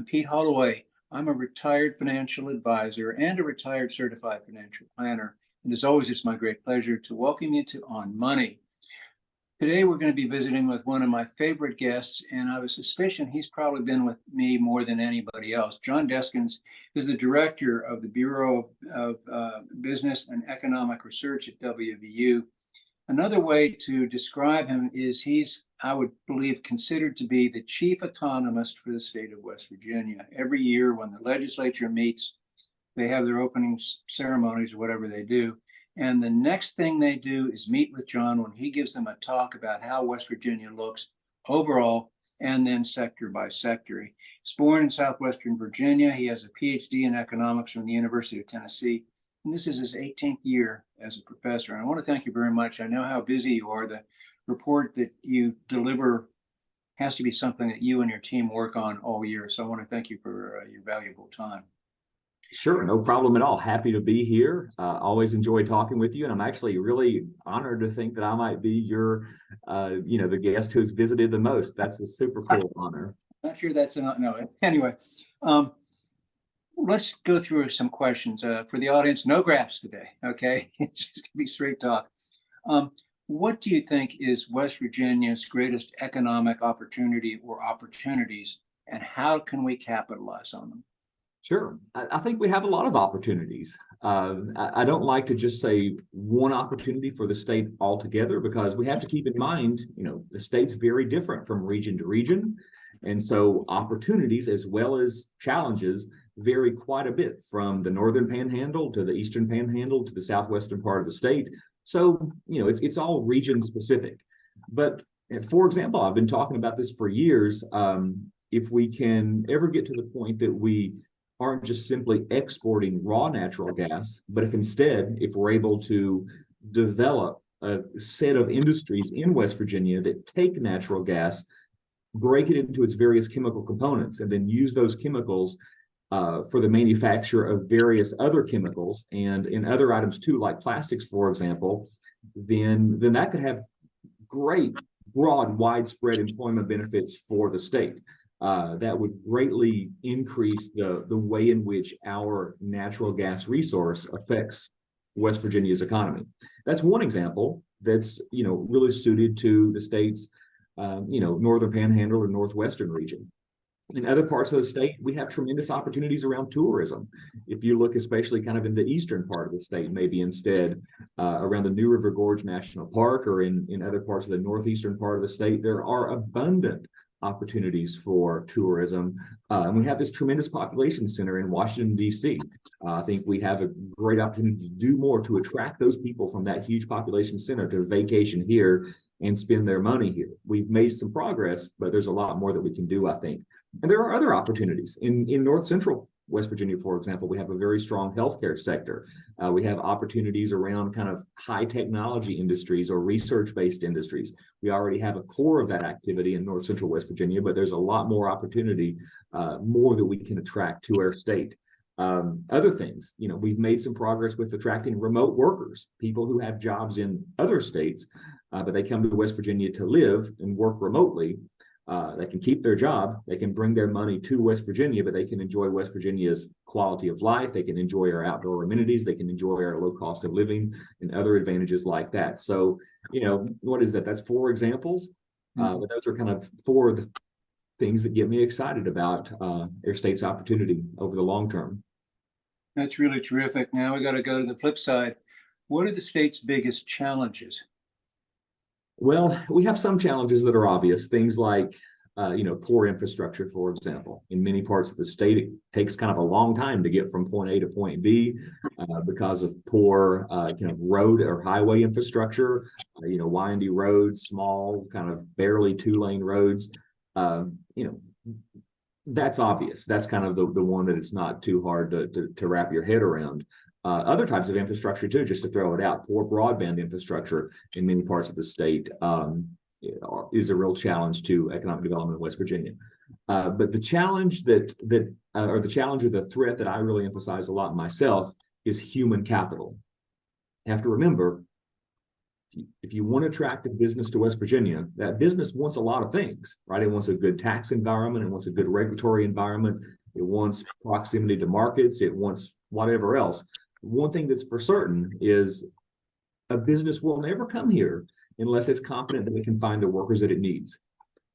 Pete Holloway. I'm a retired financial advisor and a retired certified financial planner. And as always, it's my great pleasure to welcome you to On Money. Today, we're going to be visiting with one of my favorite guests, and I have a suspicion he's probably been with me more than anybody else. John Deskins is the director of the Bureau of Business and Economic Research at WVU. Another way to describe him is he's, I would believe, considered to be the chief economist for the state of West Virginia. Every year when the legislature meets, they have their opening ceremonies or whatever they do. And the next thing they do is meet with John when he gives them a talk about how West Virginia looks overall and then sector by sector. He's born in Southwestern Virginia. He has a PhD in economics from the University of Tennessee. And this is his 18th year as a professor. And I want to thank you very much. I know how busy you are. The report that you deliver has to be something that you and your team work on all year. So I want to thank you for your valuable time. Sure, no problem at all. Happy to be here. Always enjoy talking with you, and I'm actually really honored to think that I might be your, the guest who's visited the most. That's a super cool honor. Not sure that's not no. Anyway, let's go through some questions for the audience. No graphs today, okay? It's just gonna be straight talk. What do you think is West Virginia's greatest economic opportunity or opportunities, and how can we capitalize on them? Sure. I think we have a lot of opportunities. I don't like to just say one opportunity for the state altogether, because we have to keep in mind, the state's very different from region to region. And so opportunities as well as challenges vary quite a bit from the northern panhandle to the eastern panhandle to the southwestern part of the state. So, it's all region specific. But for example, I've been talking about this for years. If we can ever get to the point that we aren't just simply exporting raw natural gas, but if we're able to develop a set of industries in West Virginia that take natural gas, break it into its various chemical components, and then use those chemicals for the manufacture of various other chemicals and in other items too, like plastics, for example, then that could have great, broad, widespread employment benefits for the state. That would greatly increase the way in which our natural gas resource affects West Virginia's economy. That's one example that's, really suited to the state's, northern panhandle or northwestern region. In other parts of the state, we have tremendous opportunities around tourism. If you look especially kind of in the eastern part of the state, maybe instead around the New River Gorge National Park, or in other parts of the northeastern part of the state, there are abundant opportunities for tourism. And we have this tremendous population center in Washington, D.C. I think we have a great opportunity to do more to attract those people from that huge population center to vacation here and spend their money here. We've made some progress, but there's a lot more that we can do, I think. And there are other opportunities. In north central West Virginia, for example, we have a very strong healthcare sector. We have opportunities around kind of high technology industries or research-based industries. We already have a core of that activity in north central West Virginia, but there's a lot more opportunity, more that we can attract to our state. Other things, we've made some progress with attracting remote workers, people who have jobs in other states, but they come to West Virginia to live and work remotely. They can keep their job, they can bring their money to West Virginia, but they can enjoy West Virginia's quality of life, they can enjoy our outdoor amenities, they can enjoy our low cost of living and other advantages like that. So, what is that? That's 4 examples, but those are kind of 4 of the things that get me excited about our state's opportunity over the long term. That's really terrific. Now we got to go to the flip side. What are the state's biggest challenges? Well, we have some challenges that are obvious, things like, poor infrastructure, for example. In many parts of the state, it takes kind of a long time to get from point A to point B because of poor kind of road or highway infrastructure, windy roads, small, kind of barely 2-lane roads. That's obvious. That's kind of the one that it's not too hard to wrap your head around. Other types of infrastructure too, just to throw it out, poor broadband infrastructure in many parts of the state is a real challenge to economic development in West Virginia. But the challenge or the threat that I really emphasize a lot myself is human capital. You have to remember, if you want to attract a business to West Virginia, that business wants a lot of things, right? It wants a good tax environment. It wants a good regulatory environment. It wants proximity to markets. It wants whatever else. One thing that's for certain is a business will never come here unless it's confident that it can find the workers that it needs.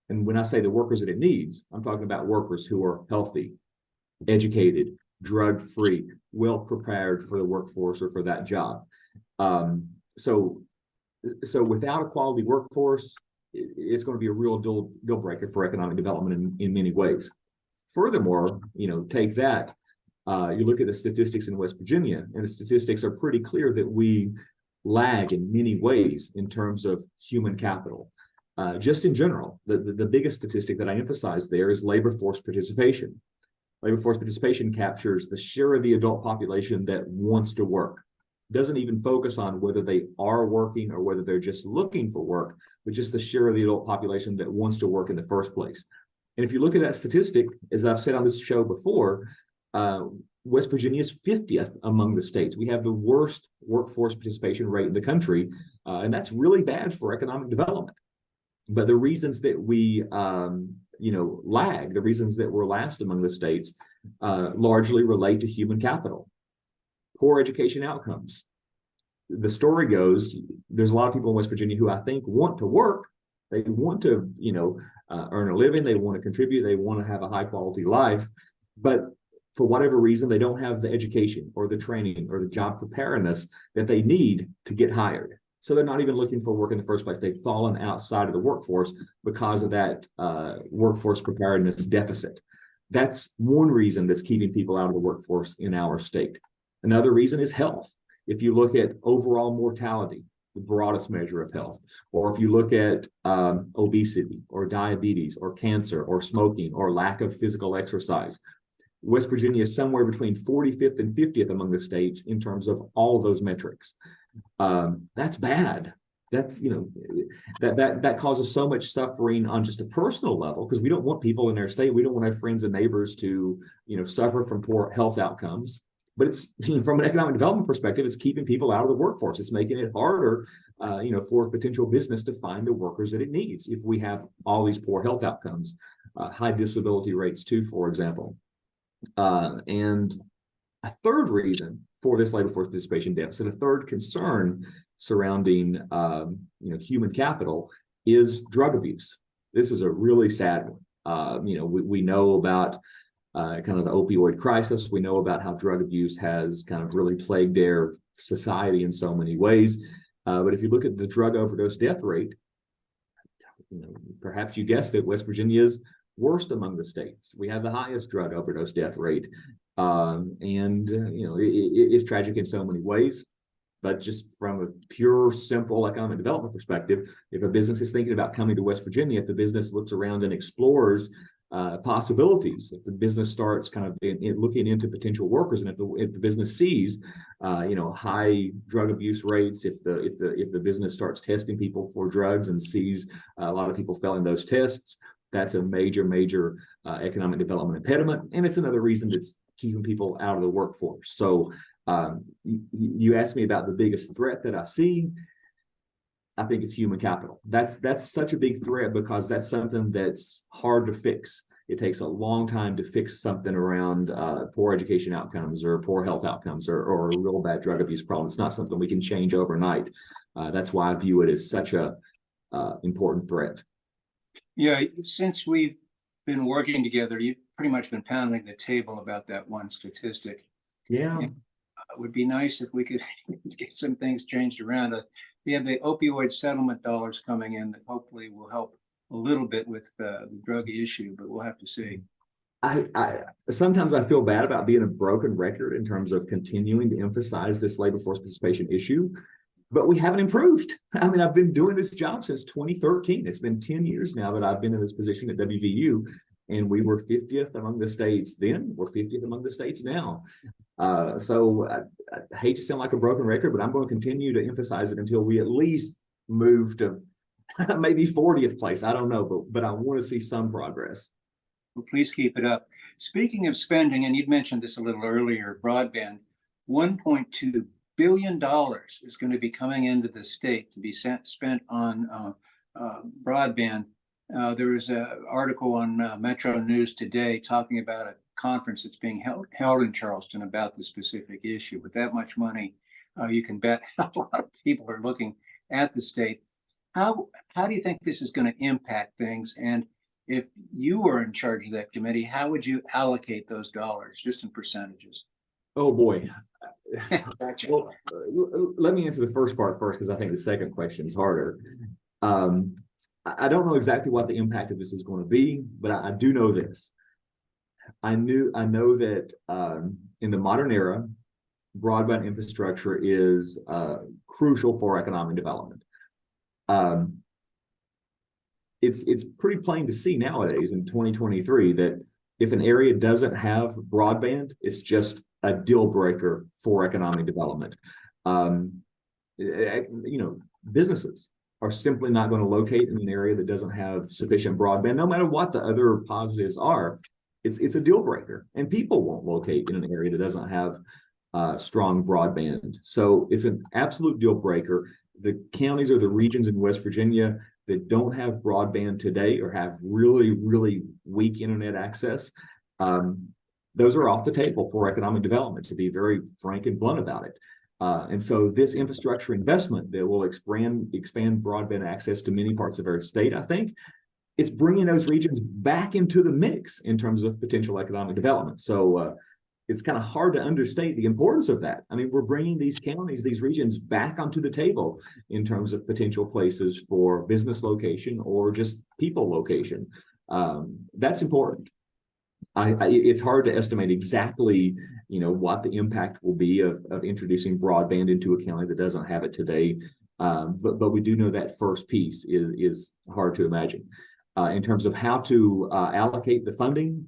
And when I say the workers that it needs, I'm talking about workers who are healthy, educated, drug-free, well prepared for the workforce or for that job. So without a quality workforce, it's going to be a real deal breaker for economic development in many ways. Furthermore, take that, you look at the statistics in West Virginia, and the statistics are pretty clear that we lag in many ways in terms of human capital. Just in general, the biggest statistic that I emphasize there is labor force participation. Labor force participation captures the share of the adult population that wants to work. It doesn't even focus on whether they are working or whether they're just looking for work, but just the share of the adult population that wants to work in the first place. And if you look at that statistic, as I've said on this show before, West Virginia is 50th among the states. We have the worst workforce participation rate in the country, and that's really bad for economic development. But the reasons that we, lag, the reasons that we're last among the states, largely relate to human capital, poor education outcomes. The story goes, there's a lot of people in West Virginia who I think want to work. They want to, earn a living. They want to contribute. They want to have a high quality life. But for whatever reason, they don't have the education or the training or the job preparedness that they need to get hired. So they're not even looking for work in the first place. They've fallen outside of the workforce because of that workforce preparedness deficit. That's one reason that's keeping people out of the workforce in our state. Another reason is health. If you look at overall mortality, the broadest measure of health, or if you look at obesity or diabetes or cancer or smoking or lack of physical exercise, West Virginia is somewhere between 45th and 50th among the states in terms of all of those metrics. That's bad. That's, that causes so much suffering on just a personal level, because we don't want people in our state. We don't want our friends and neighbors to, suffer from poor health outcomes. But it's, from an economic development perspective, it's keeping people out of the workforce. It's making it harder, for potential business to find the workers that it needs if we have all these poor health outcomes, high disability rates too, for example. And a third reason for this labor force participation deficit, a third concern surrounding human capital, is drug abuse. This is a really sad one. We know about kind of the opioid crisis. We know about how drug abuse has kind of really plagued our society in so many ways. But if you look at the drug overdose death rate, perhaps you guessed it, West Virginia is worst among the states. We have the highest drug overdose death rate. It's tragic in so many ways. But just from a pure, simple economic development perspective, if a business is thinking about coming to West Virginia, if the business looks around and explores possibilities, if the business starts kind of looking into potential workers, and if the business sees high drug abuse rates, if the business starts testing people for drugs and sees a lot of people failing those tests, that's a major economic development impediment, and it's another reason that's keeping people out of the workforce. So you asked me about the biggest threat that I see. I think it's human capital. That's such a big threat because that's something that's hard to fix. It takes a long time to fix something around poor education outcomes or poor health outcomes or a real bad drug abuse problem. It's not something we can change overnight. That's why I view it as such a important threat. Yeah, since we've been working together, you've pretty much been pounding the table about that one statistic. Yeah. And, it would be nice if we could get some things changed around. We have the opioid settlement dollars coming in that hopefully will help a little bit with the drug issue, but we'll have to see. I sometimes I feel bad about being a broken record in terms of continuing to emphasize this labor force participation issue, but we haven't improved. I mean, I've been doing this job since 2013. It's been 10 years now that I've been in this position at WVU, and we were 50th among the states then. We're 50th among the states now. So I hate to sound like a broken record, but I'm going to continue to emphasize it until we at least move to maybe 40th place. I don't know, but I want to see some progress. Well, please keep it up. Speaking of spending, and you'd mentioned this a little earlier, broadband, $1.2 billion is going to be coming into the state to be spent on broadband. There was an article on Metro News today talking about a conference that's being held in Charleston about the specific issue. With that much money, you can bet a lot of people are looking at the state. How do you think this is going to impact things? And if you were in charge of that committee, how would you allocate those dollars, just in percentages? Oh boy. Gotcha. Well, let me answer the first part first, because I think the second question is harder. I don't know exactly what the impact of this is going to be, but I do know this. I know that in the modern era, broadband infrastructure is crucial for economic development. It's pretty plain to see nowadays in 2023 that if an area doesn't have broadband, it's just a deal breaker for economic development. Businesses are simply not going to locate in an area that doesn't have sufficient broadband, no matter what the other positives are. It's a deal breaker, and people won't locate in an area that doesn't have strong broadband. So it's an absolute deal breaker. The counties or the regions in West Virginia that don't have broadband today or have really, really weak internet access, those are off the table for economic development, to be very frank and blunt about it. And so this infrastructure investment that will expand broadband access to many parts of our state, I think, it's bringing those regions back into the mix in terms of potential economic development. So it's kind of hard to understate the importance of that. I mean, we're bringing these counties, these regions back onto the table in terms of potential places for business location or just people location. That's important. It's hard to estimate exactly, what the impact will be of introducing broadband into a county that doesn't have it today. But we do know that first piece is hard to imagine. In terms of how to allocate the funding,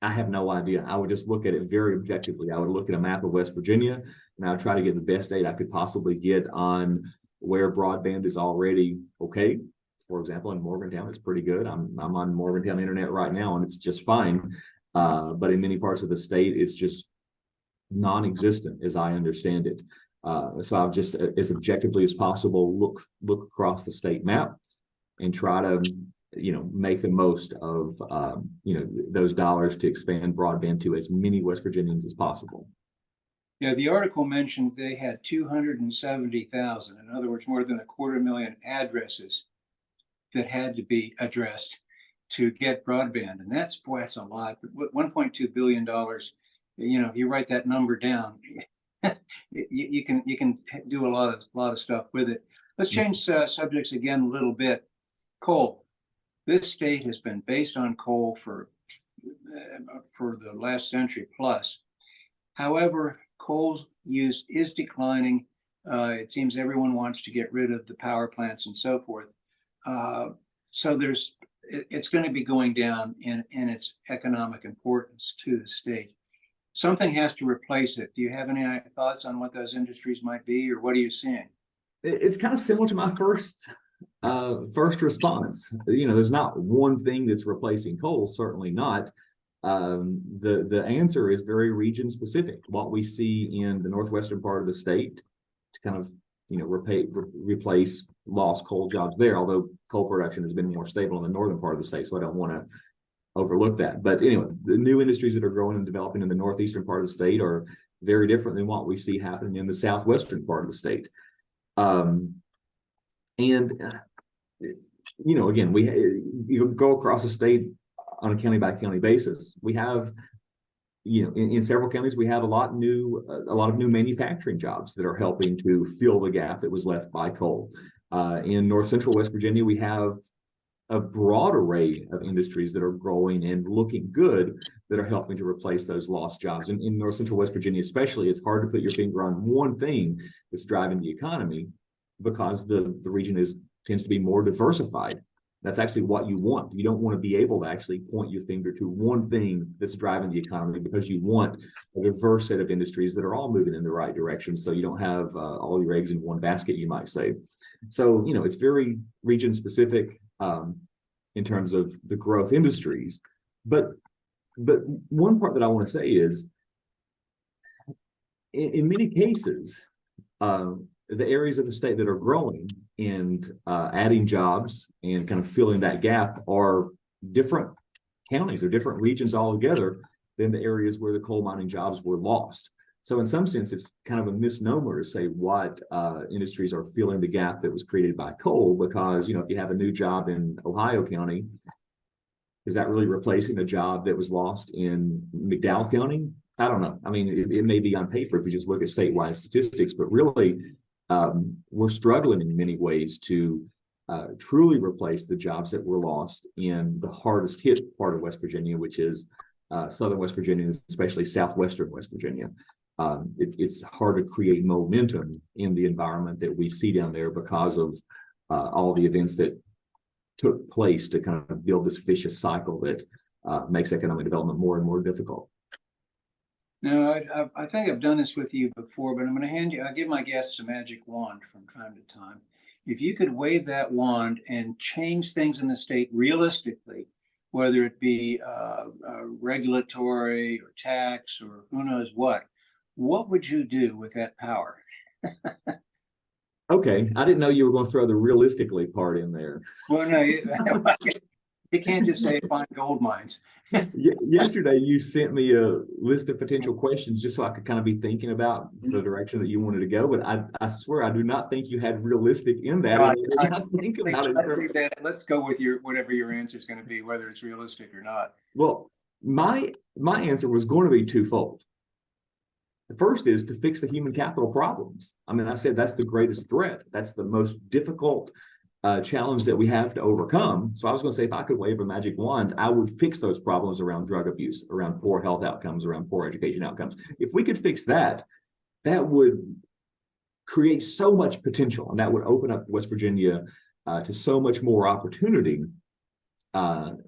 I have no idea. I would just look at it very objectively. I would look at a map of West Virginia, and I would try to get the best data I could possibly get on where broadband is already okay. For example, in Morgantown, it's pretty good. I'm on Morgantown internet right now, and it's just fine. But in many parts of the state, it's just non-existent, as I understand it. So I'll just, as objectively as possible, look across the state map and try to make the most of those dollars to expand broadband to as many West Virginians as possible. Yeah, the article mentioned they had 270,000, in other words, more than 250,000 addresses that had to be addressed to get broadband. And that's a lot. $1.2 billion, you write that number down, you can do a lot of stuff with it. Let's change subjects again a little bit. Coal. This state has been based on coal for the last century plus. However, coal use is declining. It seems everyone wants to get rid of the power plants and so forth. So it's going to be going down in its economic importance to the state. Something has to replace it. Do you have any thoughts on what those industries might be, or what are you seeing? It's kind of similar to my first response. There's not one thing that's replacing coal, certainly not. The answer is very region specific. What we see in the northwestern part of the state to kind of replace lost coal jobs there, although coal production has been more stable in the northern part of the state, so I don't want to overlook that. But anyway, the new industries that are growing and developing in the northeastern part of the state are very different than what we see happening in the southwestern part of the state. Again, you go across the state on a county by county basis. We have, in several counties, we have a lot of new manufacturing jobs that are helping to fill the gap that was left by coal. In north central West Virginia, we have a broad array of industries that are growing and looking good that are helping to replace those lost jobs. And in north central West Virginia, especially, it's hard to put your finger on one thing that's driving the economy because the region tends to be more diversified. That's actually what you want. You don't want to be able to actually point your finger to one thing that's driving the economy, because you want a diverse set of industries that are all moving in the right direction. So you don't have all your eggs in one basket, you might say. So, it's very region specific in terms of the growth industries. But one part that I want to say is, in many cases, the areas of the state that are growing and adding jobs and kind of filling that gap are different counties or different regions altogether than the areas where the coal mining jobs were lost. So in some sense, it's kind of a misnomer to say what industries are filling the gap that was created by coal, because, if you have a new job in Ohio County, is that really replacing a job that was lost in McDowell County? I don't know. I mean, it may be on paper if you just look at statewide statistics, but really, we're struggling in many ways to truly replace the jobs that were lost in the hardest hit part of West Virginia, which is southern West Virginia, especially southwestern West Virginia. It's hard to create momentum in the environment that we see down there because of all the events that took place to kind of build this vicious cycle that makes economic development more and more difficult. No, I think I've done this with you before, but I'm going to I'll give my guests a magic wand from time to time. If you could wave that wand and change things in the state realistically, whether it be regulatory or tax or who knows what would you do with that power? Okay, I didn't know you were going to throw the realistically part in there. Well, no, you can't just say find gold mines. Yesterday, you sent me a list of potential questions just so I could kind of be thinking about the direction that you wanted to go. But I swear, I do not think you had realistic in that. Let's go with whatever your answer is going to be, whether it's realistic or not. Well, my answer was going to be twofold. The first is to fix the human capital problems. I mean, I said that's the greatest threat. That's the most difficult challenge that we have to overcome. So I was going to say, if I could wave a magic wand, I would fix those problems around drug abuse, around poor health outcomes, around poor education outcomes. If we could fix that, that would create so much potential, and that would open up West Virginia to so much more opportunity. And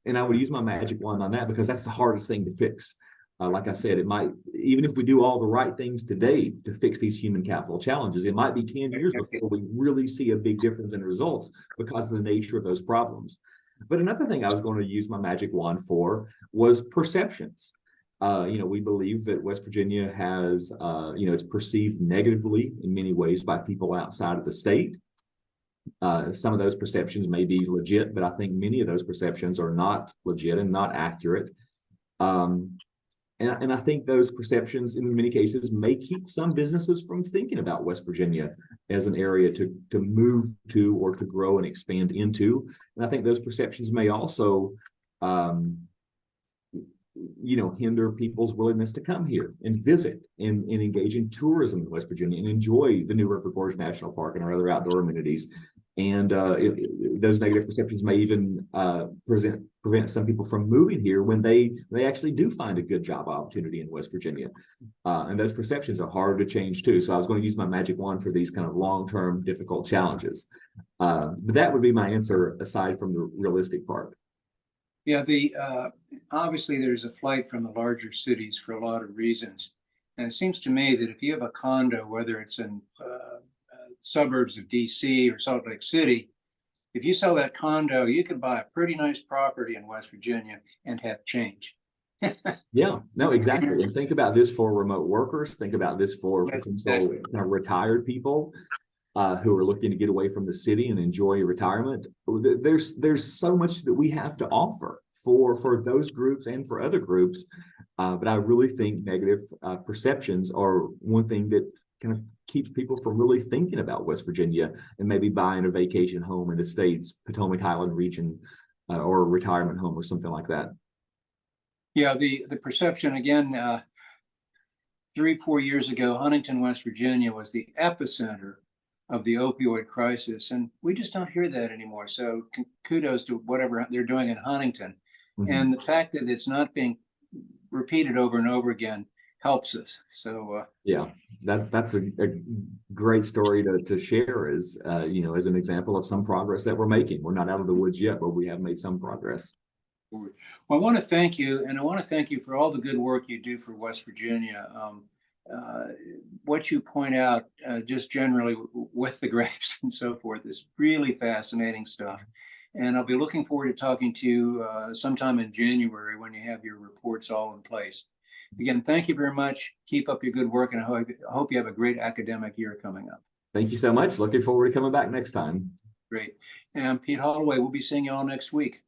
I would use my magic wand on that because that's the hardest thing to fix. Like I said, it might, even if we do all the right things today to fix these human capital challenges, it might be 10 years before we really see a big difference in results because of the nature of those problems. But another thing I was going to use my magic wand for was perceptions. We believe that West Virginia has, it's perceived negatively in many ways by people outside of the state. Some of those perceptions may be legit, but I think many of those perceptions are not legit and not accurate. And I think those perceptions in many cases may keep some businesses from thinking about West Virginia as an area to move to or to grow and expand into. And I think those perceptions may also, hinder people's willingness to come here and visit and engage in tourism in West Virginia and enjoy the New River Gorge National Park and our other outdoor amenities. And those negative perceptions may even prevent some people from moving here when they actually do find a good job opportunity in West Virginia. And those perceptions are hard to change too. So I was going to use my magic wand for these kind of long-term difficult challenges. But that would be my answer aside from the realistic part. Yeah, obviously there's a flight from the larger cities for a lot of reasons. And it seems to me that if you have a condo, whether it's in suburbs of DC or Salt Lake City, if you sell that condo, you can buy a pretty nice property in West Virginia and have change. Yeah, no, exactly. And think about this for remote workers. Think about this for potential kind of retired people who are looking to get away from the city and enjoy retirement. There's so much that we have to offer for those groups and for other groups. But I really think negative perceptions are one thing that kind of keeps people from really thinking about West Virginia and maybe buying a vacation home in the States, Potomac Highland region, or a retirement home or something like that. Yeah, the perception again, 3-4 years ago, Huntington, West Virginia was the epicenter of the opioid crisis. And we just don't hear that anymore. So kudos to whatever they're doing in Huntington. Mm-hmm. And the fact that it's not being repeated over and over again helps us. So yeah, that's a great story to share as as an example of some progress that we're making. We're not out of the woods yet, but we have made some progress. Well, I want to thank you, and I want to thank you for all the good work you do for West Virginia. What you point out, just generally with the grapes and so forth, is really fascinating stuff. And I'll be looking forward to talking to you sometime in January when you have your reports all in place. Again, thank you very much. Keep up your good work, and I hope you have a great academic year coming up. Thank you so much. Looking forward to coming back next time. Great. And Pete Holloway, we'll be seeing you all next week.